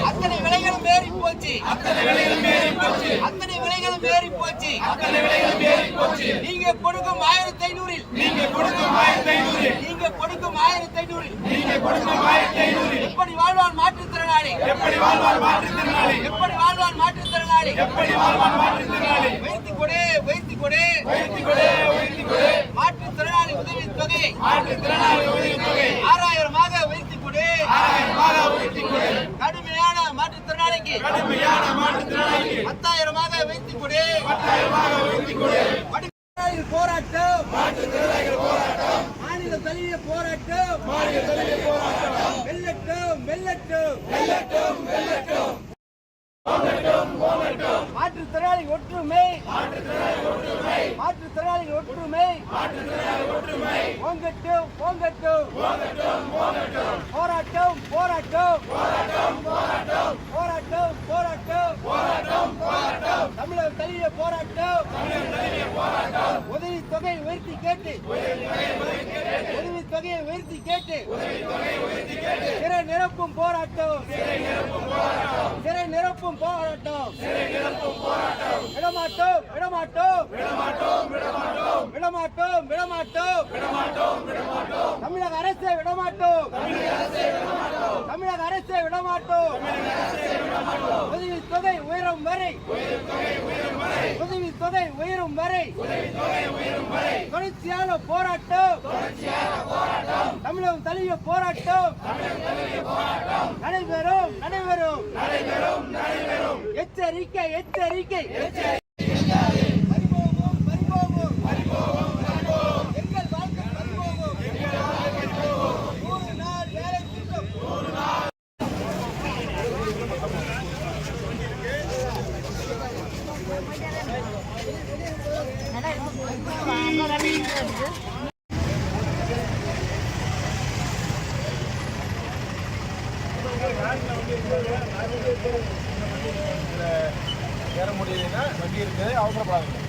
அத்தனை விலைகளும் ஏறி போச்சு. நீங்க கொடுக்கும் 1500 எப்படி வாழ்வான் மாற்றுத்திறனாளி? வைத்துக் கொடு மாற்றுத்திறனாளி உதவித்தொகை 6000 வைத்துக் கொடு. கடுமையான மாற்றுத்திறனாளிக்கு 10,000 வைத்துக் கொடு. போராட்டம், மாநில தழுவிய போராட்டம், வெல்லட்டும். மாற்றுத்திறனாளி ஒற்றுமை, ஓங்கட்டும். போராட்டம். தமிழக தழுவிய போராட்டம். உதவித்தொகை உயர்த்தி கேட்டு சிறை நிரப்பும் போராட்டம். விடமாட்டோம். தமிழக அரசை விடமாட்டோம். உதவித்தொகை உயரும் வரை தொடர்ச்சியான போராட்டம். தமிழகம் தழுவிய போராட்டம் நடைபெறும். எச்சரிக்கை. எங்கள் வாழ்க்கை பறிபோகும். 100 நாள் வேலை திட்டம். ஏற முடியலைன்னா வண்டி இருக்குது, அவசரப்படாதீங்க.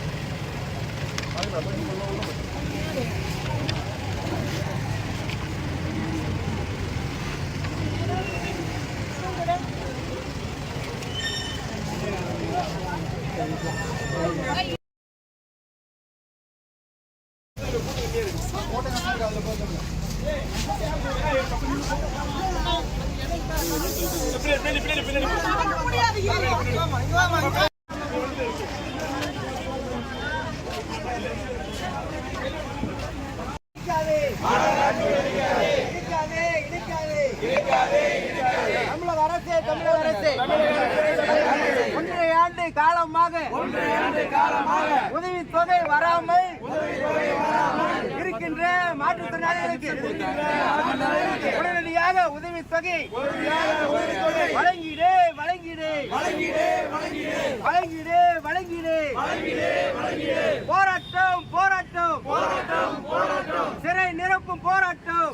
தமிழக அரசே 1.5 ஆண்டு காலமாக உதவித்தொகை வராமல் இருக்கின்ற மாற்றுத்திறனாளிகளுக்கு உடனடியாக உதவித்தொகை வழங்கிடு. போராட்டம். சிறை நிரப்பும் போராட்டம்.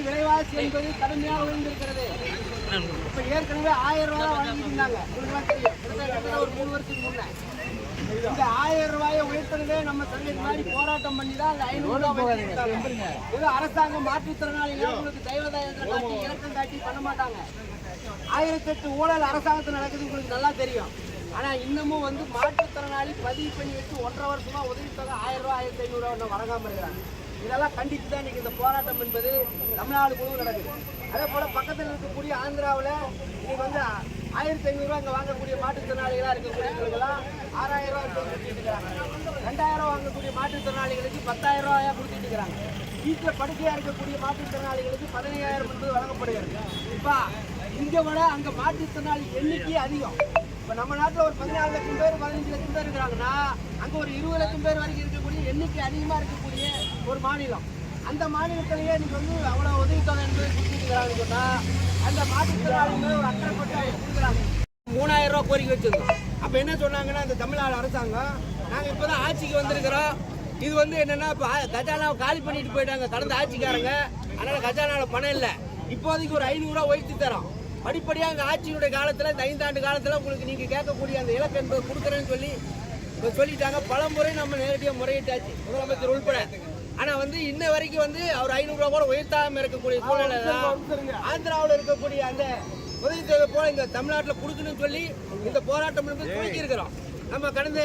விலைவாசி என்பது கடுமையாக உயர்ந்திருக்கிறது. இப்ப ஏற்கனவே 1000 ரூபாய் வாங்கிட்டு இருந்தாங்க. ஒரு 3 வருஷத்துக்கு முன்ன இந்த 1000 ரூபாயை உயர்த்தவே நம்ம சங்கத்து மாதிரி போராட்டம் பண்ணி தான் அந்த 500 ரூபாய் ஏதோ அரசாங்கம் மாற்றுத்திறனாளிகள் உங்களுக்கு தெய்வதாயத்தை காட்டி இலக்கம் காட்டி பண்ண மாட்டாங்க. 1008 ஊழல் அரசாங்கத்தில் நடக்குது உங்களுக்கு நல்லா தெரியும். ஆனா இன்னமும் மாற்றுத்திறனாளி பதிவு பண்ணி வச்சு 1.5 வருஷமா உதவித்தொகை 1000 ரூபாய் 1500 ரூபாய் வழங்காம இருக்கிறாங்க. இதெல்லாம் கண்டித்து தான் இன்னைக்கு இந்த போராட்டம் என்பது தமிழ்நாடு முழுவதும் நடக்குது. அதே போல பக்கத்தில் இருக்கக்கூடிய ஆந்திராவில் இன்னைக்கு 1500 ரூபாய் இங்கே வாங்கக்கூடிய மாற்றுத்திறனாளிகளாக இருக்கக்கூடியவங்களுக்கெல்லாம் 6000 ரூபாய் கொடுத்துட்டு இருக்கிறாங்க. 2000 வாங்கக்கூடிய மாற்றுத்திறனாளிகளுக்கு 10,000 ரூபாயா கொடுத்துட்டு இருக்கிறாங்க. வீட்டில் படுக்கையா இருக்கக்கூடிய மாற்றுத்திறனாளிகளுக்கு 15,000 என்பது வழங்கப்படுகிறது. இப்ப இங்க விட அங்க மாற்றுத்திறனாளி எண்ணிக்கை அதிகம். இப்ப நம்ம நாட்டுல ஒரு 14 லட்சம் பேர் 15 லட்சம் பேர் இருக்கிறாங்கன்னா அங்க ஒரு 20 லட்சம் பேர் வரைக்கும் இருக்கக்கூடிய எண்ணிக்கை அதிகமா இருக்கக்கூடிய ஒரு மாநிலம். அந்த மாநிலத்திலேயே நீங்க வந்து அவ்வளவு உதவித்தொகை என்பது கொடுத்துருக்கிறாங்கன்னு சொன்னா அந்த மாற்றுத்திறனாளிகள் ஒரு அக்கறைப்பட்டு அவங்க கொடுக்குறாங்க. 3000 ரூபாய் கோரிக்கை வச்சிருந்தோம். அப்ப என்ன சொன்னாங்கன்னா இந்த தமிழ்நாடு அரசாங்கம் நாங்க இப்பதான் ஆட்சிக்கு வந்திருக்கிறோம், இது வந்து என்னன்னா இப்ப கஜானாவை காலி பண்ணிட்டு போயிட்டாங்க கடந்த ஆட்சிக்காரங்க, அதனால கஜானால பணம் இல்லை, இப்போதைக்கு ஒரு 500 ரூபாய் உயர்த்தி தரோம், படிப்படியாக இந்த ஆட்சியினுடைய காலத்துல இந்த 5 ஆண்டு காலத்துல உங்களுக்கு நீங்க கேட்கக்கூடிய அந்த இலக்கு என்பது கொடுக்குறேன்னு சொல்லிட்டாங்க. பல முறை நம்ம நேரடியாக முறையிட்டாச்சு முதலமைச்சர் உள்பட. ஆனா வந்து இன்ன வரைக்கும் வந்து அவர் 500 ரூபாய் கூட உயர்த்தாம இருக்கக்கூடிய சூழ்நிலை ஆந்திராவில் இருக்கக்கூடிய அந்த உதவித்தொகை போல இந்த தமிழ்நாட்டில் கொடுக்கணும்னு சொல்லி இந்த போராட்டம் துவக்கி இருக்கிறோம். நம்ம கடந்த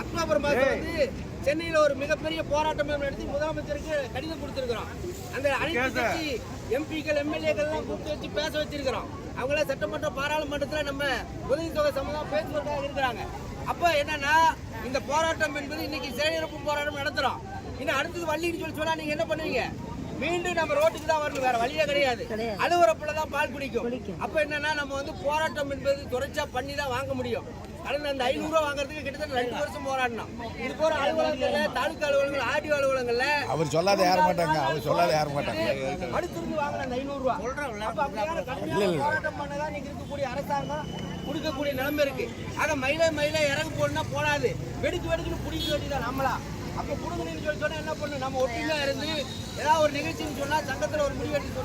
அக்டோபர் மாதம் வந்து சென்னையில் ஒரு மிகப்பெரிய போராட்டம் நடத்தி முதலமைச்சருக்கு கடிதம் கொடுத்திருக்கிறோம். அந்த அனைத்து கட்சி எம்பிக்கள் எம்எல்ஏக்கள்லாம் கூப்பிட்டு வச்சு பேச வச்சிருக்கிறோம். அவங்களாம் சட்டமன்ற பாராளுமன்றத்தில் நம்ம உதவித்தொகை சம்பந்தமாக பேசுவதற்காக இருக்கிறாங்க. அப்போ என்னன்னா இந்த போராட்டம் என்பது இன்னைக்கு செயலிழப்பு போராட்டம் நடத்துறோம். இன்னும் அடுத்தது வள்ளின்னு சொன்னா நீங்க என்ன பண்ணுவீங்க? மீண்டும் நம்ம ரோட்டுக்கு தான் வரணும், வேற வழியே கிடையாது. அலுவலப்புல தான் பால் குடிக்கும். அப்ப என்னன்னா நம்ம வந்து போராட்டம் என்பது தொடர்ச்சியா பண்ணி தான் வாங்க முடியும். கடந்த அந்த 500 ரூபாய் வாங்குறதுக்கு கிட்டத்தட்ட 2 வருஷம் போராடணும். இது போற அலுவலகங்கள்ல, தாலுக்கா அலுவலகங்கள், ஆடியோ அலுவலகங்கள்ல அவர் சொல்லாத யார மாட்டாங்க, அவர் சொல்லாத யார மாட்டாங்க. அடுத்திருந்து வாங்கின அந்த 500 ரூபாய் அப்ப அப்படியான கடுமையான போராட்டம் பண்ணதான் நீங்க இருக்கக்கூடிய அரசாங்கம் கொடுக்கக்கூடிய நிலைமை இருக்கு. ஆக மயில இறங்கு போடணும்னா போடாது, வெடுக்குன்னு பிடிக்க வேண்டியதான் நம்மளா. அப்ப கொடுங்கன்னு சொல்லி சொன்னா என்ன பண்ணணும்? நம்ம ஒற்றுமையா இருந்து ஏதாவது ஒரு நிகழ்ச்சின்னு சொன்னா சங்கத்துல ஒரு முடிவெடுத்து சொன்னா